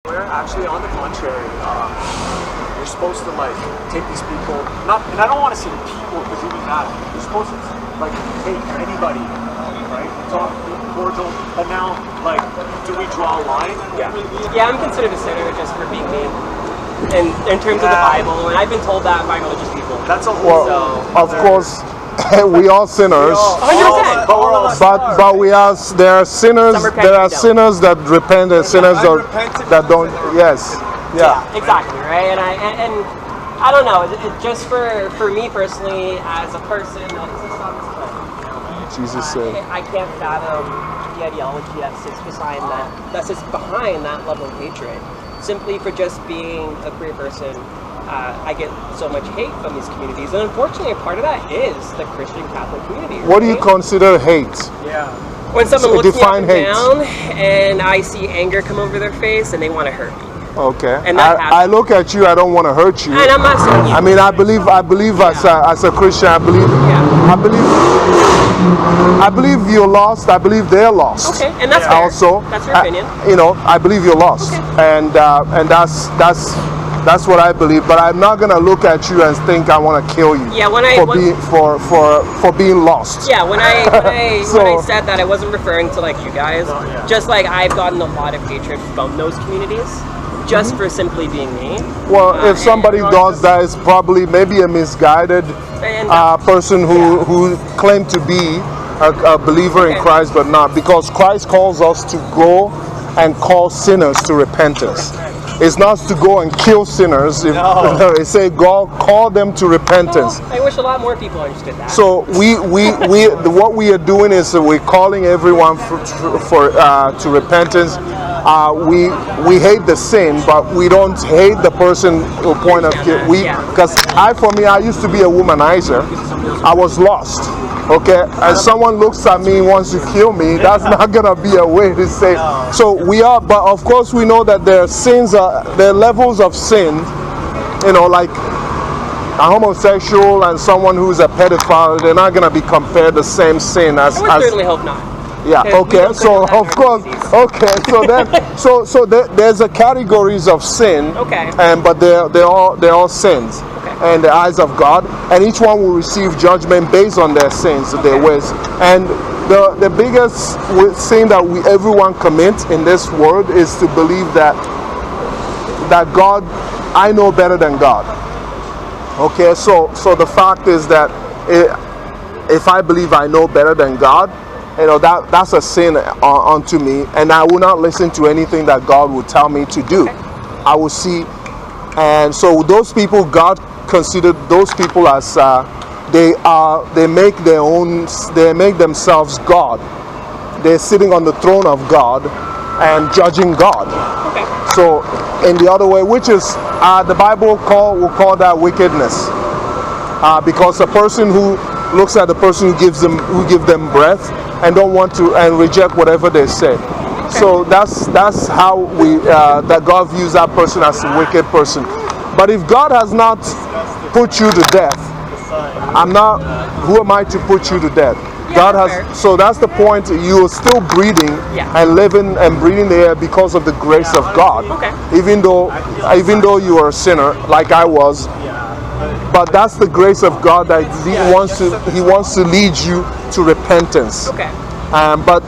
Where actually, on the contrary, you're supposed to like take these people, and I don't want to say people because even that, you're supposed to like take anybody, right? Talk, be cordial, but now, like, do we draw a line? Yeah, I'm considered a sinner just for being me. In terms of the Bible, and I've been told that by religious people. That's a whole. Of course, we are sinners. 100%. But there are sinners. There are sinners that repent and sinners that don't. Yes. Yeah. Exactly. Right. And I don't know. It just for me personally, as a person, Jesus said, I can't fathom the ideology that sits behind that level of hatred. Simply for just being a queer person, I get so much hate from these communities, and unfortunately, a part of that is the Christian Catholic community. What do you consider hate? Yeah. When someone looks me up and down, and I see anger come over their face, and they want to hurt me. Okay. And I look at you. I don't want to hurt you. And I'm not saying you. I mean, I believe as a Christian, I believe you're lost. I believe they're lost. Okay, and that's fair. Also, that's your opinion. I believe you're lost, okay. and that's what I believe. But I'm not gonna look at you and think I want to kill you. Yeah, for being lost. Yeah, when I said that, I wasn't referring to like you guys. Just like I've gotten a lot of hatred from those communities. Just for simply being me. Well, if somebody does that, it's probably maybe a misguided person who claimed to be a believer in Christ, but not, because Christ calls us to go and call sinners to repentance. It's not to go and kill sinners. It say go call them to repentance. Well, I wish a lot more people understood that. So what we are doing is we're calling everyone to repentance. We hate the sin, but we don't hate the person to point of because I used to be a womanizer. I was lost. Okay, and someone looks at me and wants to kill me, that's not gonna be a way to say. So we are, but of course we know that there are levels of sin, like a homosexual and someone who's a pedophile, they're not gonna be compared the same sin as. I would certainly hope not. Yeah. Okay. So of course. Okay. So then, so there's a categories of sin. Okay. But they're all sins. Okay. In the eyes of God, and each one will receive judgment based on their sins, their ways. And the biggest sin that everyone commits in this world is to believe that God, I know better than God. Okay. So the fact is that if I believe I know better than God, that's a sin unto me, and I will not listen to anything that God will tell me to do. I will see, and so those people, God considered those people as they make themselves God. They're sitting on the throne of God and judging God. Okay. So in the other way, which is the Bible will call that wickedness, because a person who looks at the person who gives them breath and don't want to and reject whatever they say. Okay. So that's how that God views that person as a wicked person. But if God has not put you to death, who am I to put you to death? Yeah, God has fair. So that's the point. You are still breathing and living and breathing the air because of the grace of God. Okay. Even though you are a sinner like I was. But that's the grace of God that He wants to lead you to repentance. Okay. But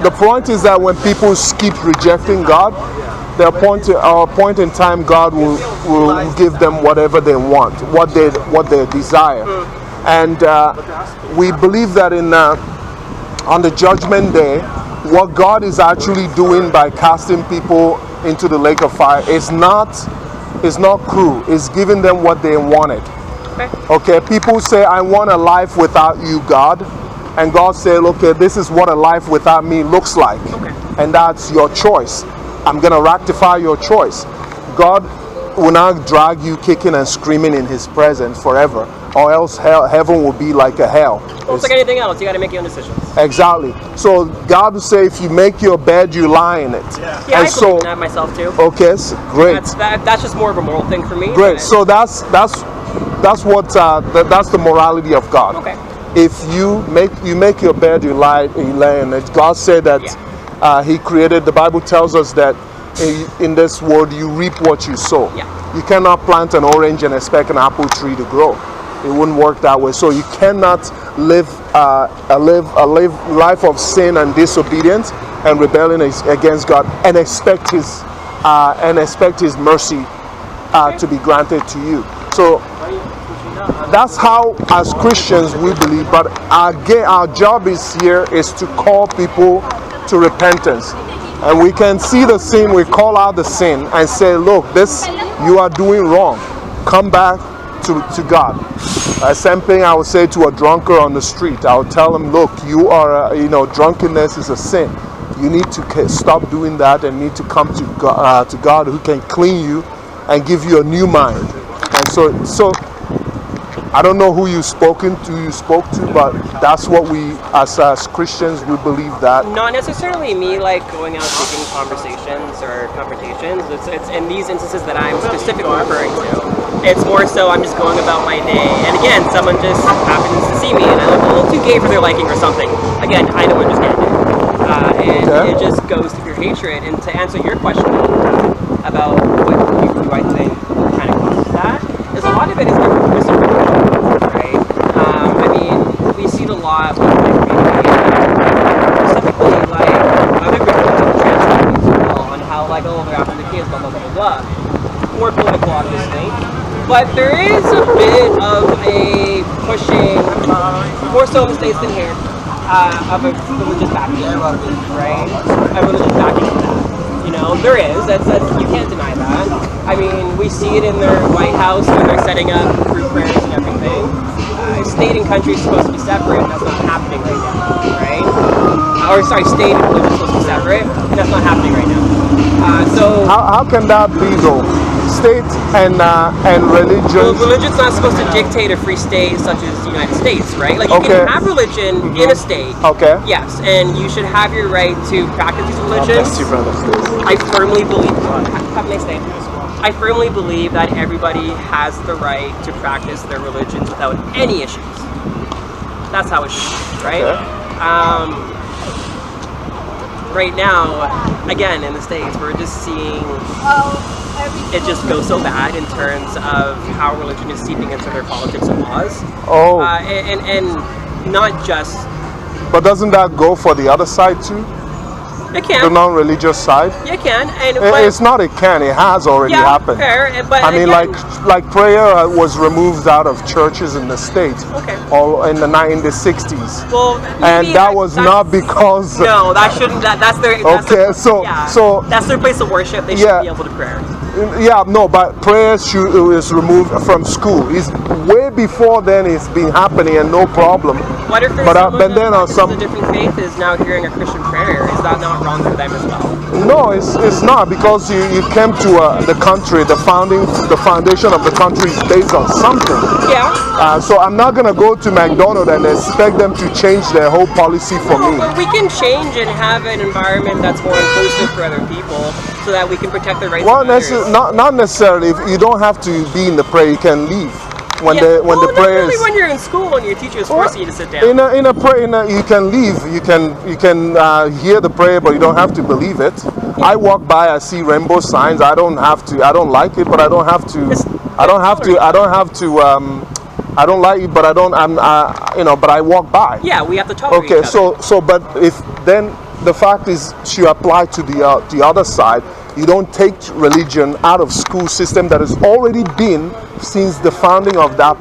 the point is that when people keep rejecting God, at a point in time, God will give them whatever they want, what they desire. And we believe that on the judgment day, what God is actually doing by casting people into the lake of fire is not cruel. It's giving them what they wanted. Okay. People say, I want a life without you, God. And God said, okay, this is what a life without me looks like. Okay. And that's your choice. I'm going to rectify your choice. God will not drag you kicking and screaming in His presence forever, or else heaven will be like a hell. Well, it's like anything else. You got to make your own decisions. Exactly. So God will say, if you make your bed, you lie in it. Yeah, I believe in that myself too. Okay, great. That's just more of a moral thing for me. Great. So that's the morality of God. Okay. If you make your bed, you lay in it. God said that He created. The Bible tells us that in this world, you reap what you sow. Yeah. You cannot plant an orange and expect an apple tree to grow. It wouldn't work that way. So you cannot live a life of sin and disobedience and rebellion against God and expect His mercy to be granted to you. So that's how, as Christians, we believe. But our job is to call people to repentance. And we can see the sin, we call out the sin and say, look, this you are doing wrong. Come back to God. Same thing I would say to a drunkard on the street. I would tell him, look, you are, drunkenness is a sin. You need to stop doing that and need to come to God who can clean you and give you a new mind. And so I don't know who you spoke to, but that's what we, as Christians, we believe that. Not necessarily me, like, going out seeking conversations or confrontations. It's in these instances that I'm specifically referring to. It's more so I'm just going about my day. And again, someone just happens to see me and I look a little too gay for their liking or something. Again, I don't understand it. And it just goes to your hatred. And to answer your question about what do I think kind of causes that, is a lot of it is misinformation. We see the law of specifically like other groups of trans people and how like they're after the kids, blah blah blah blah. More political, obviously, but there is a bit of a pushing, more so in the States than here, of a religious backing, right? A religious backing of that. There is. That's you can't deny that. I mean, we see it in their White House when they're setting up group prayers and everything. State and country is supposed to be separate, and that's not happening right now, right? State and religion is supposed to be separate, and that's not happening right now. So how can that be though? State and religion. Well, religion's not supposed to dictate a free state such as the United States, right? Like you can have religion in a state. Okay. Yes, and you should have your right to practice these religions. Thank you, brother. I firmly believe. Have a nice day. I firmly believe that everybody has the right to practice their religions without any issues. That's how it should be, right? Okay. Right now, again, in the States, we're just seeing it just go so bad in terms of how religion is seeping into their politics and laws. Oh. And not just... But doesn't that go for the other side too? It can. The non-religious side? You can. It's not it can, it has already happened. Fair, but I mean, again, like prayer was removed out of churches in the States. Okay. All in the 60s. Well, and that was not because... No, that shouldn't... That's their... So that's their place of worship. They should be able to pray. Yeah, no, but prayer is removed from school. It's way before then. It's been happening and no problem. What if there's a different faith is now hearing a Christian prayer? Is that not wrong for them as well? No, it's not, because you came to the country. The foundation of the country is based on something. Yeah. So I'm not gonna go to McDonald's and expect them to change their whole policy for me. But we can change and have an environment that's more inclusive for other people, so that we can protect the rights of others. Not necessarily. If you don't have to be in the prayer, you can leave when the prayer is. When you're in school and your teacher is forcing you to sit down. In a prayer, you can leave. You can hear the prayer, but you don't have to believe it. I walk by, I see rainbow signs. I don't have to. I don't like it, but I don't have to. I don't have to. I don't have to. I don't like it, but I don't. But I walk by. Yeah, we have to tolerate each other. But if then the fact is, you apply to the other side. You don't take religion out of school system that has already been since the founding of that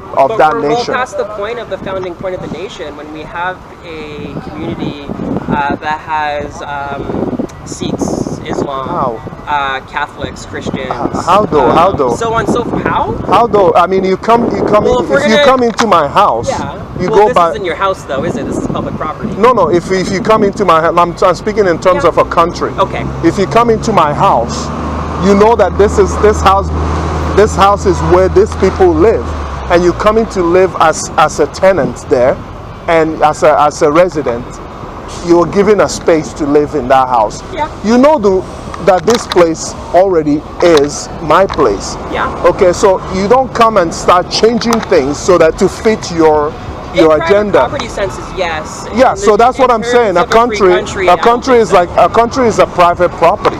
nation. We're past the point of the founding point of the nation when we have a community that has Sikhs, Islam, Catholics, Christians. How though? So on so forth. How? How though? I mean, you come into my house. Yeah. This isn't your house though, is it? This is public property. No. If you come into my house, I'm speaking in terms of a country. Okay. If you come into my house, you know that this house is where these people live, and you come in to live as a tenant there, and as a resident, you are given a space to live in that house. Yeah. You know that this place already is my place. Yeah. Okay, so you don't come and start changing things so that to fit your agenda. Property senses, yes. Yeah, so that's what I'm saying. A country is a private property.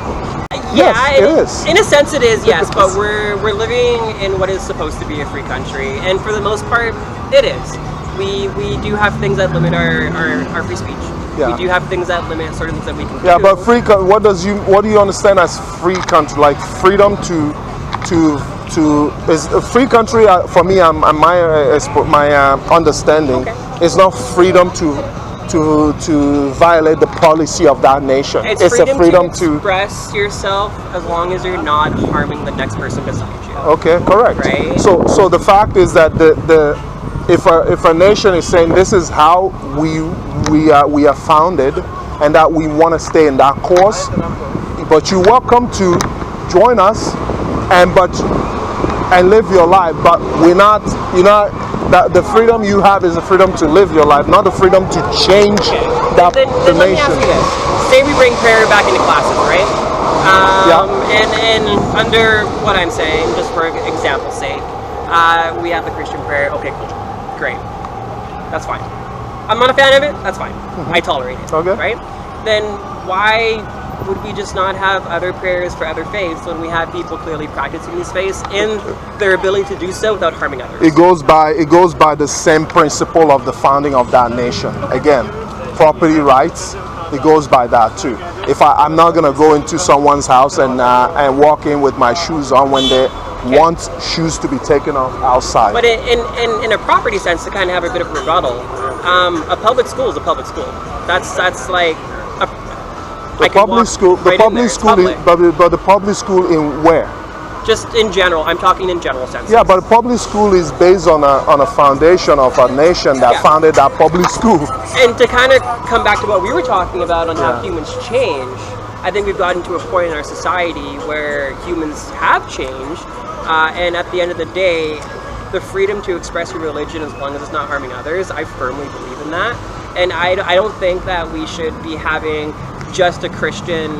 Yes, it is. In a sense it is, yes, but we're living in what is supposed to be a free country, and for the most part, it is. We do have things that limit our free speech. Yeah. We do have things that limit certain things that we can do. Yeah, but what do you understand as free country? Like freedom to is a free country for me. My understanding is not freedom to violate the policy of that nation. It's a freedom to express yourself as long as you're not harming the next person beside you. Okay, correct. Right. So the fact is that if a nation is saying this is how we are founded and that we want to stay in that course, but you're welcome to join us and live your life, but that the freedom you have is the freedom to live your life, not the freedom to change the then nation. Let me ask you this. Say we bring prayer back into classes, right? And under what I'm saying, just for example's sake, we have the Christian prayer. Okay, cool. Great. That's fine. I'm not a fan of it. That's fine. I tolerate it. Okay. Right? Then why would we just not have other prayers for other faiths when we have people clearly practicing these faiths and their ability to do so without harming others? It goes by the same principle of the founding of that nation. Again, property rights. It goes by that too. If I'm not gonna go into someone's house and walk in with my shoes on when they want shoes to be taken off outside. But in a property sense, to kind of have a bit of a rebuttal, a public school is a public school. That's like the public school. The public school, but the public school in where? Just in general. I'm talking in general sense. Yeah, but the public school is based on a foundation of a nation that founded that public school. And to kind of come back to what we were talking about on how humans change, I think we've gotten to a point in our society where humans have changed, and at the end of the day, the freedom to express your religion as long as it's not harming others, I firmly believe in that. And I don't think that we should be having just a Christian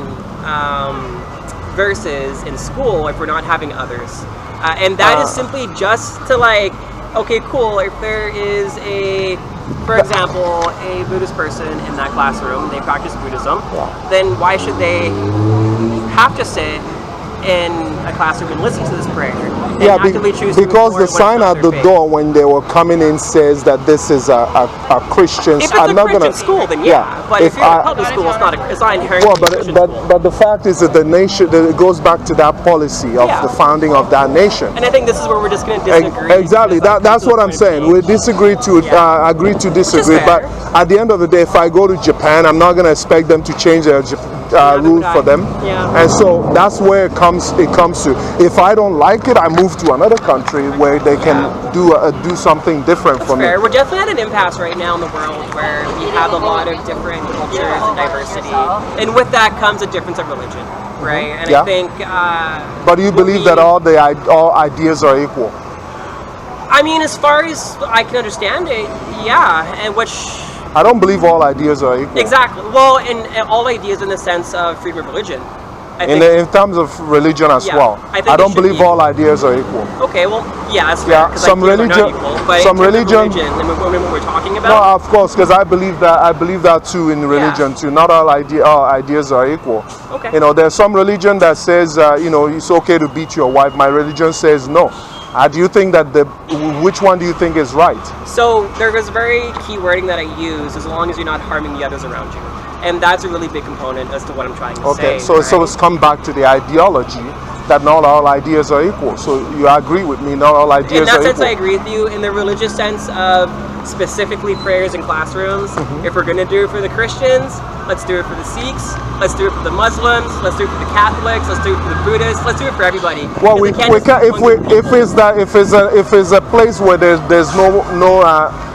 verses in school if we're not having others. And that is simply just to like, okay, cool, if there is for example, a Buddhist person in that classroom, they practice Buddhism, then why should they have to sit in a classroom and listen to this prayer? Yeah, because the sign at the door when they were coming in says that this is a Christian. If it's a Christian school, then but if you're in a public school, it's not inherently a Christian school. But the fact is that the nation, that it goes back to that policy of the founding of that nation. And I think this is where we're just going to disagree. Exactly, that's what I'm saying. We disagree to agree to disagree. But at the end of the day, if I go to Japan, I'm not going to expect them to change their rule for them. And so that's where it comes to. If I don't like it, I move to another country where they can do something different for me. We're definitely at an impasse right now in the world where we have a lot of different cultures and diversity, and with that comes a difference of religion, right? And I think. But do you believe that all ideas are equal? I mean, as far as I can understand it, and which. I don't believe all ideas are equal. Exactly. Well, and all ideas in the sense of freedom of religion. In terms of religion as well, I don't believe all ideas are equal. Okay, well, that's fair. Yeah, some religion, when we're talking about. No, of course, because I believe that too in religion too. Not all ideas are equal. Okay. You know, there's some religion that says, it's okay to beat your wife. My religion says no. Do you think that which one do you think is right? So there is very key wording that I use, as long as you're not harming the others around you. And that's a really big component as to what I'm trying to say. So it's come back to the ideology that not all ideas are equal. So you agree with me, not all ideas are equal. In that sense, I agree with you. In the religious sense of specifically prayers in classrooms, if we're going to do it for the Christians, let's do it for the Sikhs, let's do it for the Muslims, let's do it for the Catholics, let's do it for the Buddhists, let's do it for everybody. Well, we can't, if it's a place where there's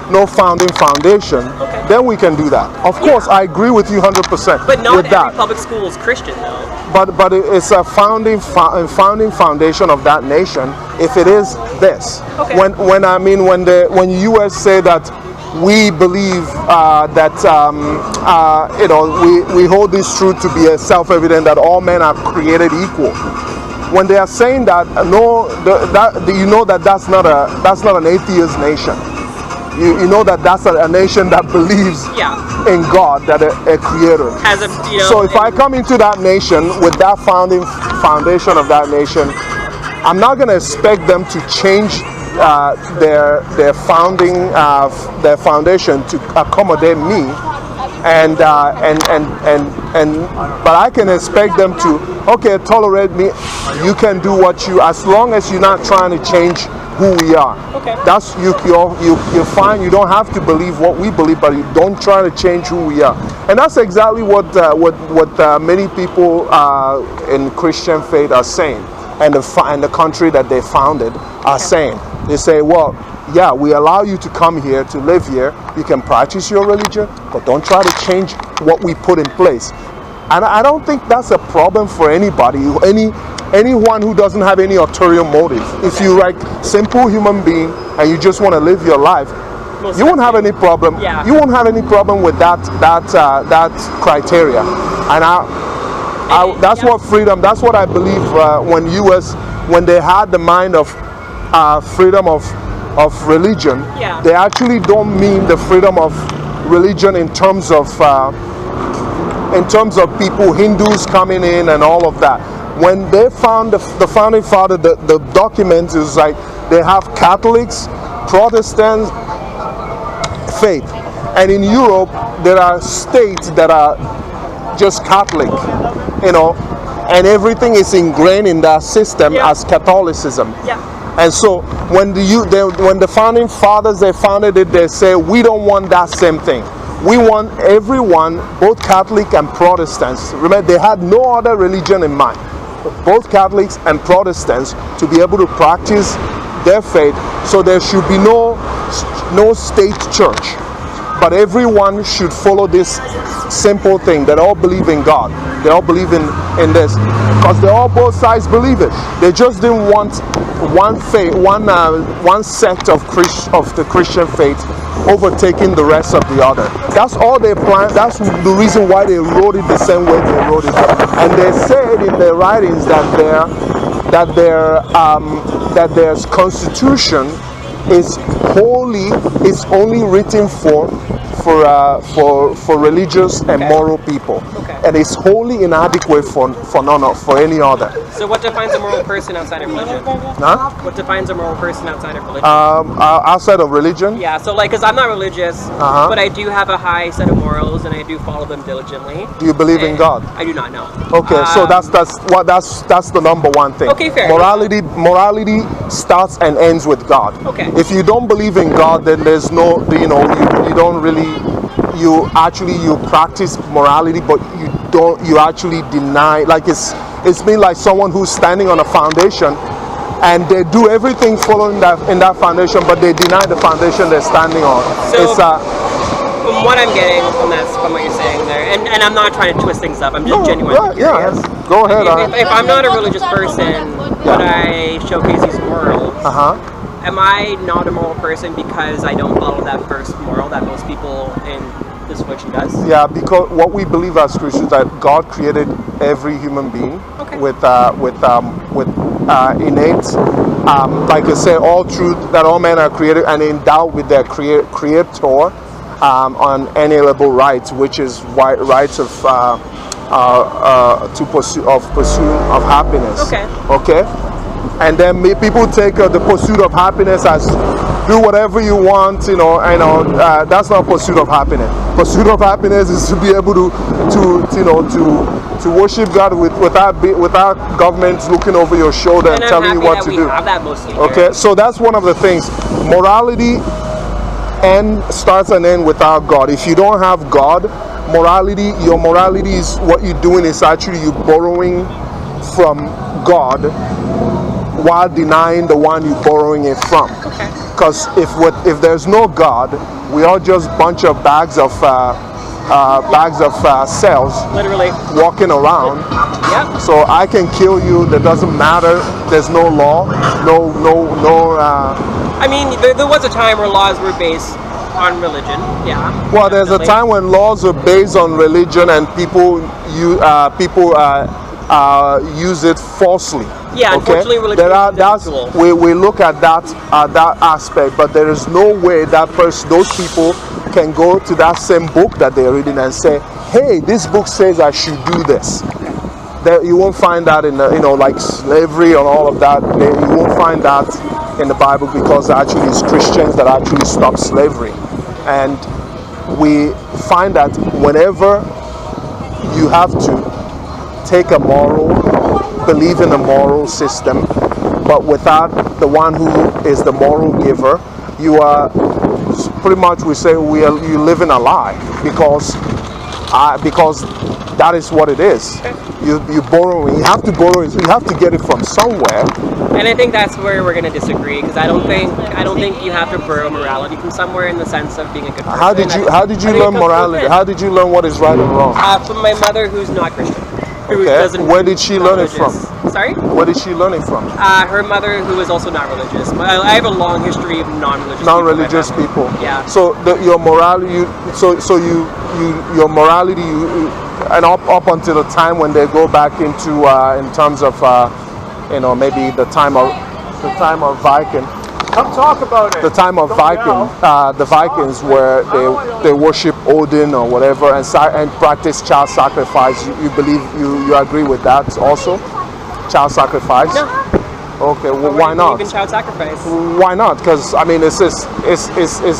no founding foundation, then we can do that. Of course, I agree with you 100%. But not every public school is Christian, though. But it's a founding foundation of that nation. If it is this, when the U.S. say that we believe that we hold this truth to be self-evident that all men are created equal. When they are saying that, that's not an atheist nation. you know that that's a nation that believes in God, that a creator. Has a, you know, so if I come into that nation with that foundation of that nation, I'm not going to expect them to change their foundation to accommodate me, but I can expect them to, okay, tolerate me. You can do what you, as long as you're not trying to change who we are. Okay. That's you're fine. You don't have to believe what we believe, but you don't try to change who we are. And that's exactly what many people in Christian faith are saying, and the country that they founded are saying. They say, well, yeah, we allow you to come here, to live here. You can practice your religion, but don't try to change what we put in place. And I don't think that's a problem for anybody, anyone who doesn't have any ulterior motive. If you're like simple human being and you just want to live your life, you won't have any problem. Yeah. You won't have any problem with that criteria. And that's what freedom. That's what I believe. When they had the mind of freedom of religion, they actually don't mean the freedom of religion in terms of people, Hindus coming in and all of that. When they found the founding father, the document is like they have Catholics, Protestants, faith, and in Europe there are states that are just Catholic, you know, and everything is ingrained in that system as Catholicism. And so when the founding fathers, they founded it, they say, we don't want that same thing. We want everyone, both Catholic and Protestants. Remember, they had no other religion in mind. Both Catholics and Protestants to be able to practice their faith. So there should be no state church, but everyone should follow this simple thing. They all believe in God. They all believe in this, because they all, both sides believe it. They just didn't want one faith, one sect of the Christian faith overtaking the rest of the other. That's all they planned. That's the reason why they wrote it the same way they wrote it. And they said in their writings that their constitution is only written for religious and moral people, and it's wholly inadequate for any other. So what defines a moral person outside of religion? Huh? What defines a moral person outside of religion? Outside of religion? Yeah, so like, because I'm not religious, but I do have a high set of morals and I do follow them diligently. Do you believe in God? I do not know. Okay, so that's the number one thing. Okay, fair. Morality starts and ends with God. Okay. If you don't believe in God, then there's no, you don't really, you practice morality, but you actually deny, like it's been like someone who's standing on a foundation and they do everything following in that foundation, but they deny the foundation they're standing on. So from what I'm getting from what you're saying there, and I'm not trying to twist things up, I'm just genuinely curious. Yeah, go ahead. If I'm not a religious person, but I showcase these morals, am I not a moral person because I don't follow that first moral that most people in this religion does? Yeah, because what we believe as Christians, that God created every human being with innate, like I say, all truth, that all men are created and endowed with their creator unalienable rights, which is rights of pursuit of happiness. Okay. And then people take the pursuit of happiness as do whatever you want, that's not pursuit of happiness. Pursuit of happiness is to be able to worship God without government looking over your shoulder and telling you what to do. Okay, so that's one of the things. Morality starts and ends without God. If you don't have God, your morality is, what you're doing is actually you borrowing from God while denying the one you're borrowing it from. Because if there's no God, we are just a bunch of bags of cells, literally walking around. So I can kill you. That doesn't matter. There's no law. No. I mean, there was a time where laws were based on religion. Yeah. Well, there's a time when laws were based on religion, and people use it falsely. Yeah, unfortunately, religion is a tool. We look at that aspect, but there is no way that those people can go to that same book that they're reading and say, hey, this book says I should do this. You won't find that in the, like slavery and all of that. You won't find that in the Bible, because actually it's Christians that actually stop slavery. And we find that whenever you have to take a believe in a moral system, but without the one who is the moral giver, you are pretty much, we say, you live in a lie, because that is what it is. You borrow. You have to borrow. You have to get it from somewhere. And I think that's where we're going to disagree, because I don't think you have to borrow morality from somewhere in the sense of being a good person. How did you learn morality? How did you learn what is right and wrong? From my mother, who's not Christian. Where did she learn it from? Sorry? Where did she learn it from? Her mother, who is also not religious. I have a long history of non-religious people. Yeah. So your morality, your morality, and up until the time when they go back into in terms of maybe the time of Viking. Come talk about it. The time of the Vikings, where they worship Odin or whatever, and practice child sacrifice. You believe you agree with that also? Child sacrifice? No. Okay, well, why not? Even child sacrifice. Why not? Because I mean, it's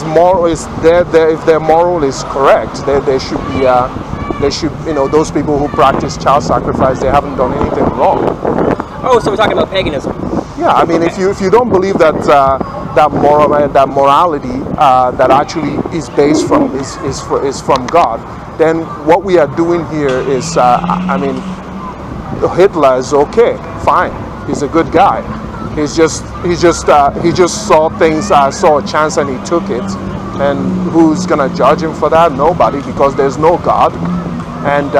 moral. If their moral is correct, they should be. They should, those people who practice child sacrifice, they haven't done anything wrong. Oh, so we're talking about paganism. Yeah, I mean, if you don't believe that that morality that actually is based from is from God, then what we are doing here is, I mean, Hitler is okay, fine, he's a good guy. He just saw things, saw a chance, and he took it. And who's gonna judge him for that? Nobody, because there's no God, and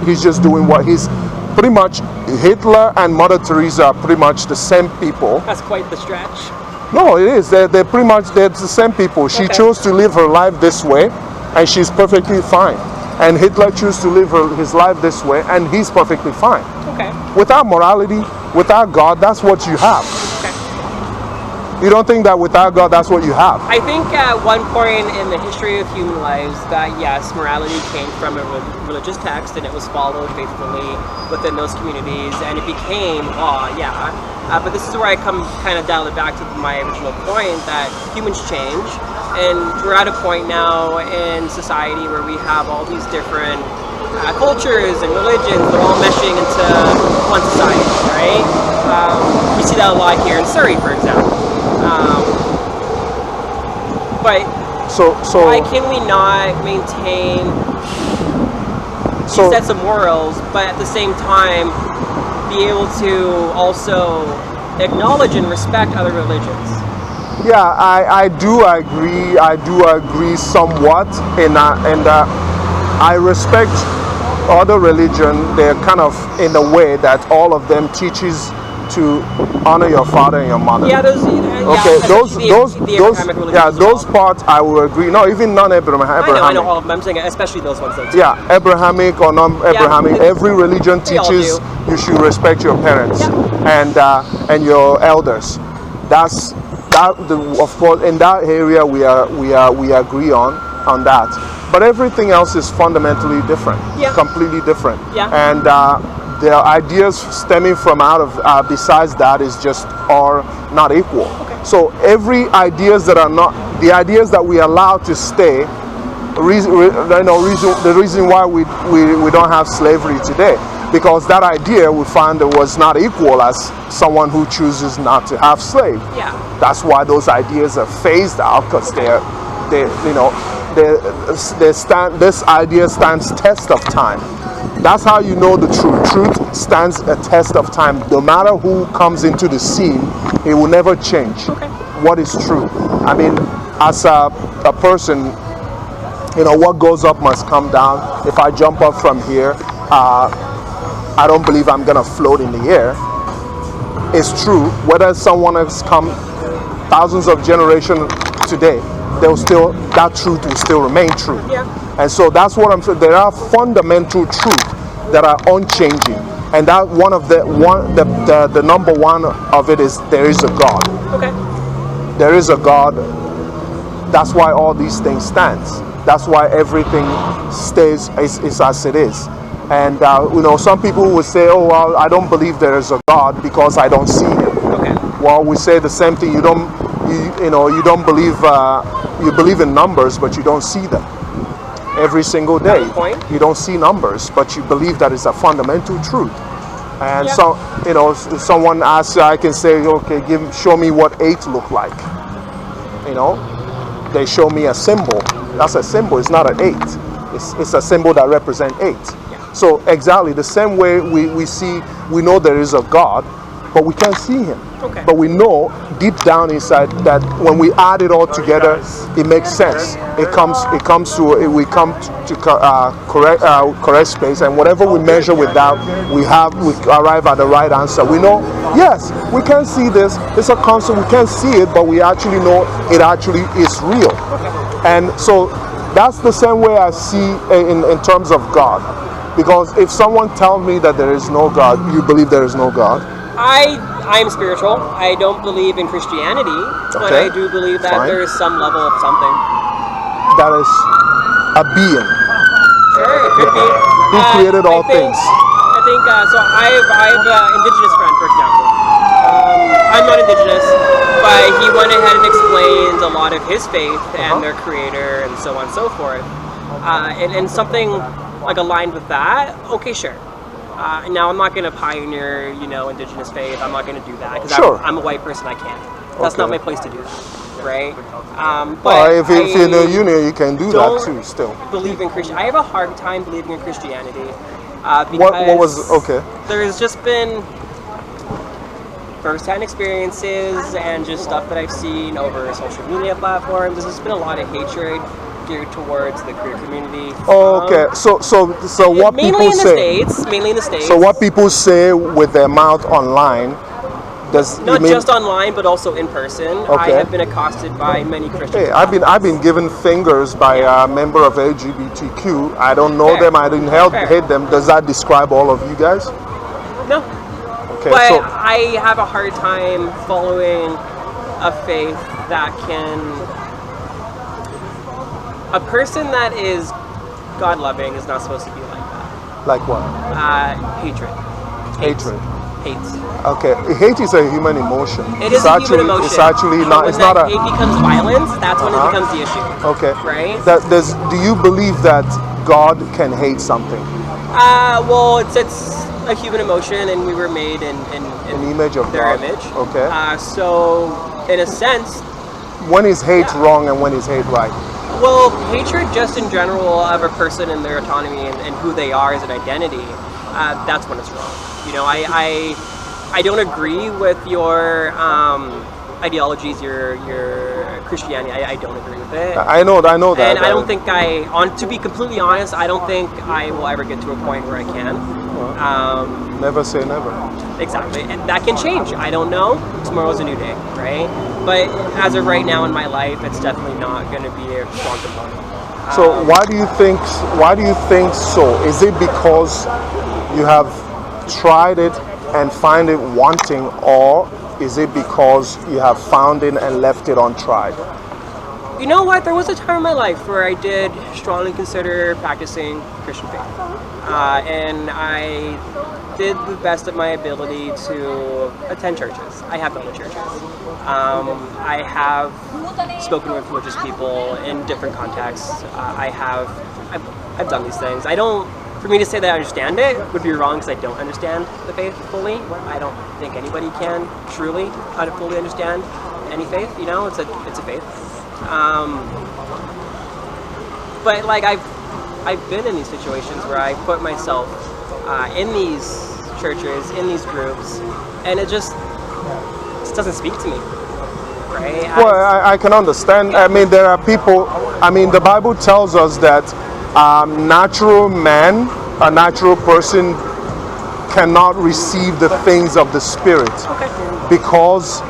he's just doing what he's. Pretty much, Hitler and Mother Teresa are pretty much the same people. That's quite the stretch. No, it is. They're the same people. She chose to live her life this way, and she's perfectly fine. And Hitler chose to live his life this way, and he's perfectly fine. Okay. Without morality, without God, that's what you have. Okay. You don't think that without God, that's what you have? I think at one point in the history of human lives that, yes, morality came from a religious text, and it was followed faithfully within those communities, and it became law, yeah. But this is where I kind of dial it back to my original point, that humans change, and we're at a point now in society where we have all these different cultures and religions. They're all meshing into one society, right? We see that a lot here in Surrey, for example. But so why can we not maintain these sets of morals, but at the same time be able to also acknowledge and respect other religions? Yeah, I do agree. I do agree somewhat, and I respect other religion. They're kind of in a way that all of them teaches to honor your father and your mother. Yeah, those parts I will agree. No, even non-Abrahamic. I know all of them. I'm saying especially those ones. Though, yeah, Abrahamic or non-Abrahamic. Yeah, every religion teaches you should respect your parents and your elders. Of course, in that area we agree on that. But everything else is fundamentally different. Yeah. Completely different. Yeah. And the ideas stemming from out of besides that is just are not equal. Okay. So every ideas that are not the ideas that we allow to stay, the reason why we don't have slavery today, because that idea we found that was not equal as someone who chooses not to have slave. Yeah. That's why those ideas are phased out, because this idea stands test of time. That's how you know the truth. Truth stands a test of time. No matter who comes into the scene, it will never change. Okay. What is true? I mean, as a person, what goes up must come down. If I jump up from here, I don't believe I'm gonna float in the air. It's true. Whether someone has come thousands of generations today, that truth will still remain true. Yeah. And so that's what I'm saying. There are fundamental truths that are unchanging. and that the number one of it is there is a God. Okay. There is a God. That's why all these things stands. That's why everything stays is as it is. And some people will say, "Oh well, I don't believe there is a God because I don't see Him." Okay. Well, we say the same thing. You don't believe. You believe in numbers, but you don't see them. Every single day, you don't see numbers, but you believe that it's a fundamental truth. And if someone asks, I can say, okay, show me what 8 look like. They show me a symbol. That's a symbol. It's not an 8. It's a symbol that represents 8. Yeah. So exactly the same way we know there is a God, but we can't see Him. Okay. But we know deep down inside that when we add it all together, it makes sense. We come to correct space, and whatever we measure with that, we arrive at the right answer. We know, yes, we can see this. It's a concept. We can't see it, but we actually know it actually is real. And so that's the same way I see in terms of God. Because if someone tells me that there is no God, you believe there is no God? I'm spiritual. I don't believe in Christianity, but I do believe that there is some level of something. That is a being. Sure, it could be. Who created all things? I think so. I have an indigenous friend, for example. I'm not indigenous, but he went ahead and explained a lot of his faith and their creator and so on and so forth. And something like aligned with that. Okay, sure. Now I'm not going to pioneer, indigenous faith. I'm not going to do that because I'm a white person. I can't. That's not my place to do that, right? But if you're in a union, you can do that too. Still, believe in Christian. I have a hard time believing in Christianity because what was okay? There's just been first-hand experiences and just stuff that I've seen over social media platforms. There's just been a lot of hatred geared towards the queer community. Okay, so what people say? Mainly in the States. So what people say with their mouth online, not just online, but also in person. Okay. I have been accosted by many Christians. Hey, I've been given fingers by a member of LGBTQ. I don't know them. I didn't hate them. Does that describe all of you guys? No. Okay, but so I have a hard time following a faith that can. A person that is God-loving is not supposed to be like that. Like what? Hatred. Hatred. Hates. Okay, hate is a human emotion. It is a human emotion. It's actually not. It's not a. Hate becomes violence. That's when it becomes the issue. Okay. Right. Do you believe that God can hate something? Well, it's a human emotion, and we were made in an image of their God. image. Okay. So, in a sense. When is hate wrong and when is hate right? Well, hatred just in general of a person and their autonomy and who they are as an identity, that's when it's wrong. I don't agree with your ideologies, your Christianity. I don't agree with it. I know that. And I don't think to be completely honest, I don't think I will ever get to a point where I can. Never say never. Exactly, and that can change. I don't know. Tomorrow's a new day, right? But as of right now in my life, it's definitely not going to be a strong component. So why do you think so? Is it because you have tried it and find it wanting, or is it because you have found it and left it untried? You know what? There was a time in my life where I did strongly consider practicing Christian faith. And I did the best of my ability to attend churches. I have gone to churches. I have spoken with religious people in different contexts. I've done these things. For me to say that I understand it would be wrong because I don't understand the faith fully. I don't think anybody can truly fully understand any faith. It's a faith. But like I've been in these situations where I put myself in these churches, in these groups, and it just doesn't speak to me. Right? Well, I can understand. I mean, there are people. I mean, the Bible tells us that a natural person cannot receive the things of the Spirit because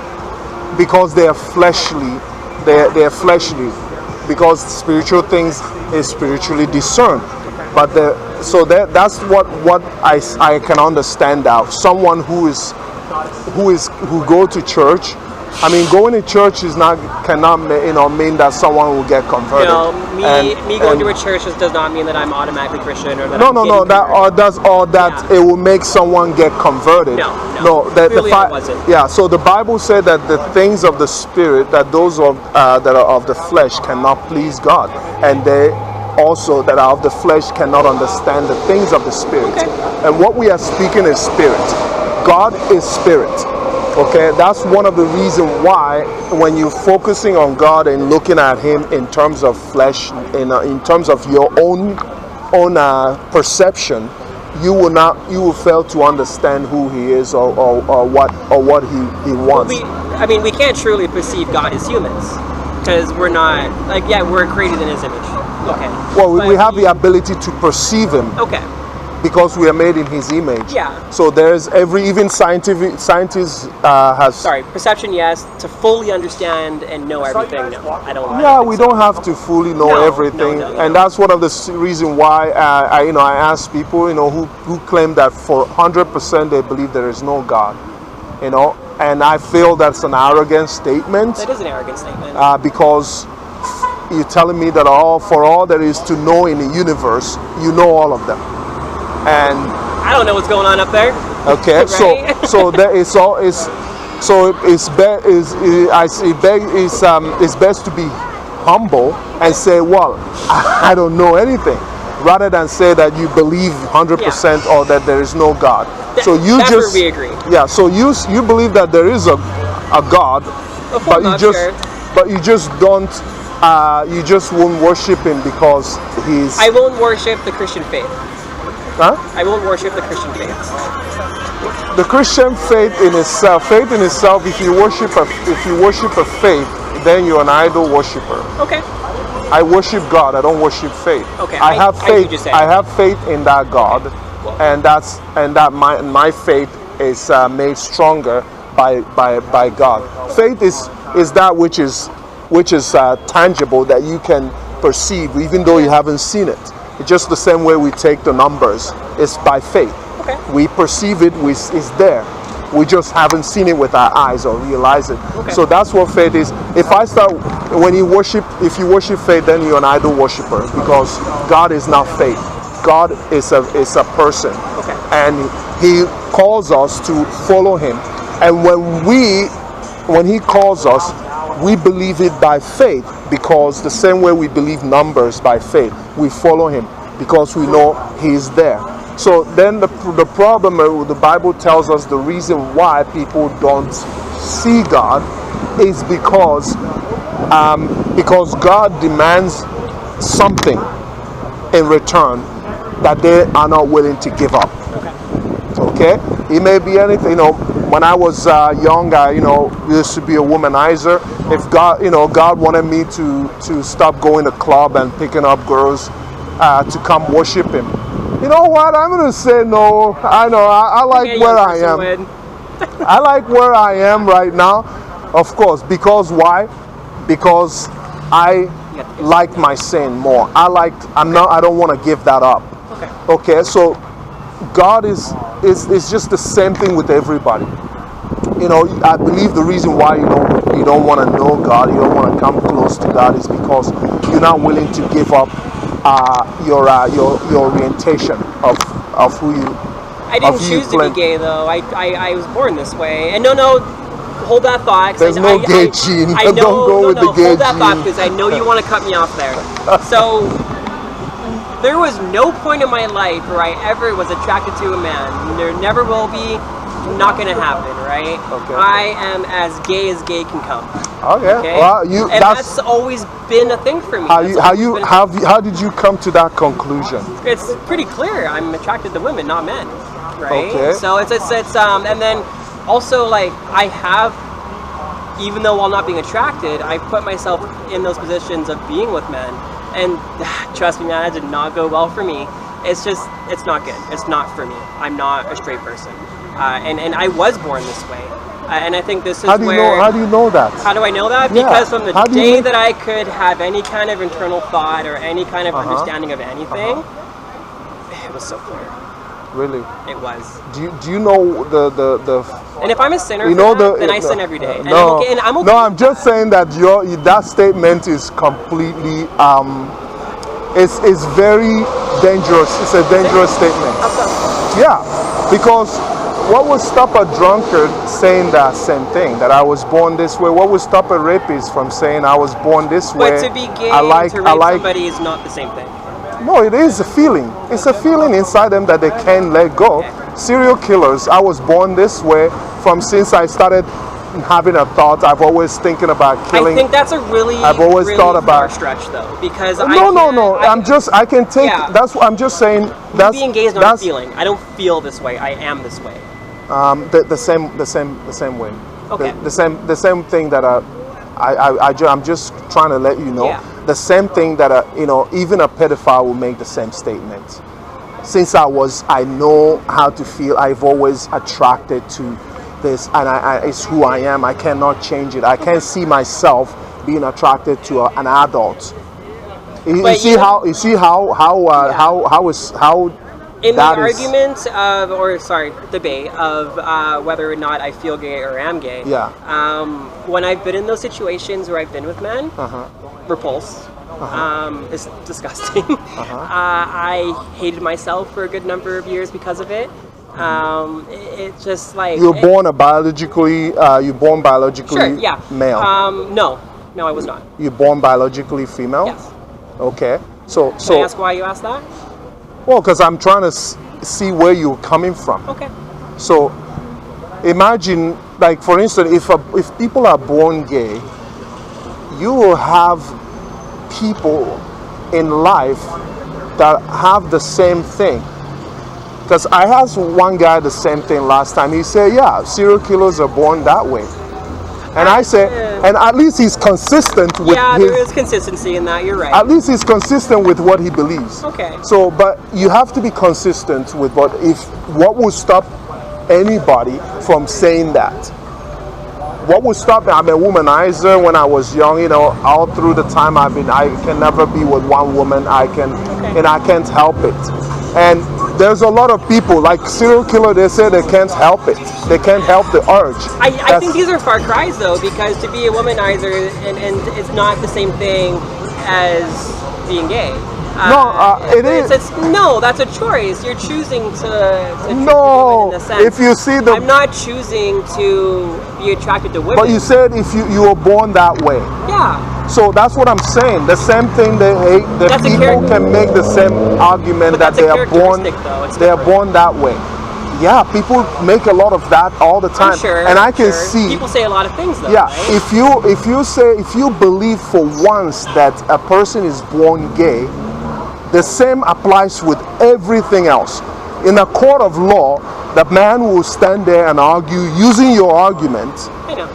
they are fleshly. They're fleshly. Because spiritual things is spiritually discerned, but that's what I can understand now. Someone who go to church. I mean, going to church cannot mean that someone will get converted. No, me going to a church does not mean that I'm automatically Christian or that no, that it will make someone get converted. No. Clearly it wasn't. Yeah, so the Bible said that the things of the Spirit, that those that are of the flesh cannot please God, and they also that are of the flesh cannot understand the things of the Spirit. Okay. And what we are speaking is Spirit. God is Spirit. Okay, that's one of the reasons why when you're focusing on God and looking at Him in terms of flesh, in terms of your own perception, you will fail to understand who He is or what He wants. We can't truly perceive God as humans because we're not we're created in His image. Okay. Well, we have the ability to perceive Him. Okay. Because we are made in His image. Yeah. So there's scientists perception, yes. To fully understand and know everything, no. I don't. Yeah, we don't have to fully know everything, and that's one of the reasons why I ask people, who claim that for 100% they believe there is no God, and I feel that's an arrogant statement. That is an arrogant statement. Because you're telling me that for all there is to know in the universe, you know all of them. And I don't know what's going on up there. Okay, right? so there is all is so it's best to be humble and say, well, I don't know anything, rather than say that you believe 100% or that there is no God. So that's where we agree. Yeah. So you believe that there is a God, but you just don't. You just won't worship Him because He's. I won't worship the Christian faith. Huh? I won't worship the Christian faith. The Christian faith in itself, if you worship a faith, then you're an idol worshiper. Okay. I worship God. I don't worship faith. Okay. I have faith. I have faith in that God, and that my faith is made stronger by God. Faith is that which is tangible, that you can perceive, even though you haven't seen it. It's just the same way we take the numbers. It's by faith. Okay. We perceive it. It's there. We just haven't seen it with our eyes or realize it. Okay. So that's what faith is. If you worship faith, then you're an idol worshiper, because God is not faith. God is a person. Okay. And He calls us to follow Him. And when He calls us, we believe it by faith, because the same way we believe numbers by faith, we follow Him because we know He is there. So then the problem, the Bible tells us the reason why people don't see God is because God demands something in return that they are not willing to give up. Okay? It may be anything. When I was young, I used to be a womanizer. If God wanted me to stop going to club and picking up girls to come worship Him, you know what? I'm going to say no. I know. I like where I am. I like where I am right now, of course. Because why? Because I like my sin more. I don't want to give that up. Okay. So God is just the same thing with everybody. I believe the reason why you don't want to know God, you don't want to come close to God, is because you're not willing to give up your orientation of who you. I didn't choose to be gay, though. I was born this way. And no, hold that thought. There's no gay gene. I know, don't go with the gay hold that gene. thought, because I know you want to cut me off there. So there was no point in my life where I ever was attracted to a man. There never will be. Not gonna happen, right? Okay. I am as gay can come. Okay. Well, that's always been a thing for me. How did you come to that conclusion? It's pretty clear. I'm attracted to women, not men, right? Okay. So it's and then also, like, I have, even though while not being attracted, I put myself in those positions of being with men, and trust me, man, that did not go well for me. It's not good. It's not for me. I'm not a straight person. And I was born this way, and I think this is how do you know that? How do I know that? Yeah. Because from the day that I could have any kind of internal thought or any kind of understanding of anything, It was so clear. Really? It was. Do you know the And if I'm a sinner, you know then I sin every day. And no, I'm okay no, with I'm just saying that that statement is completely it's very dangerous. It's a dangerous statement. How come? Yeah, because what would stop a drunkard saying that same thing, that I was born this way? What would stop a rapist from saying I was born this way? But to be gay and to rape somebody is not the same thing. No, it is a feeling. It's a feeling inside them that they can't let go. Serial killers, I was born this way since I started having a thought. I've always thinking about killing. I think that's a really, I've always really thought about far stretch though, because no. I can take. Yeah. I'm just saying. That's being gay is not a feeling. I don't feel this way. I am this way. The same way. Okay. The same thing that I'm just trying to let you know. Yeah. The same thing that even a pedophile will make the same statement. Since I know how to feel. I've always attracted to this, and it's who I am. I cannot change it. I can't see myself being attracted to an adult. You see how in the argument of, or sorry, debate of whether or not I feel gay or am gay. Yeah. When I've been in those situations where I've been with men, repulsed. It's disgusting. I hated myself for a good number of years because of it. It's just like you're born biologically. Sure, yeah. Male. No, I was not. You're born biologically female. Yes. Okay. So Can I ask why you asked that? Well, because I'm trying to see where you're coming from. Okay. So imagine, like for instance, if people are born gay, you will have people in life that have the same thing. Because I asked one guy the same thing last time. He said, yeah, serial killers are born that way. And I said, and at least he's consistent with there is consistency in that, you're right. At least he's consistent with what he believes. Okay. So, but you have to be consistent with what will stop anybody from saying that? What would stop me? I'm a womanizer when I was young, all through the time I can never be with one woman. And I can't help it. And there's a lot of people, like serial killer, they say they can't help it. They can't help the urge. I think these are far cries though, because to be a womanizer and it's not the same thing as being gay. It is. No, that's a choice. You're choosing to no, in a sense. If you see I'm not choosing to be attracted to women. But you said if you were born that way. Yeah. So that's what I'm saying. The same thing they hate. People can make the same argument that they are born. They are born that way. Yeah, people make a lot of that all the time. Sure, and I can see people say a lot of things though. Yeah, right? if you believe for once that a person is born gay, the same applies with everything else. In a court of law, the man will stand there and argue using your argument. I know.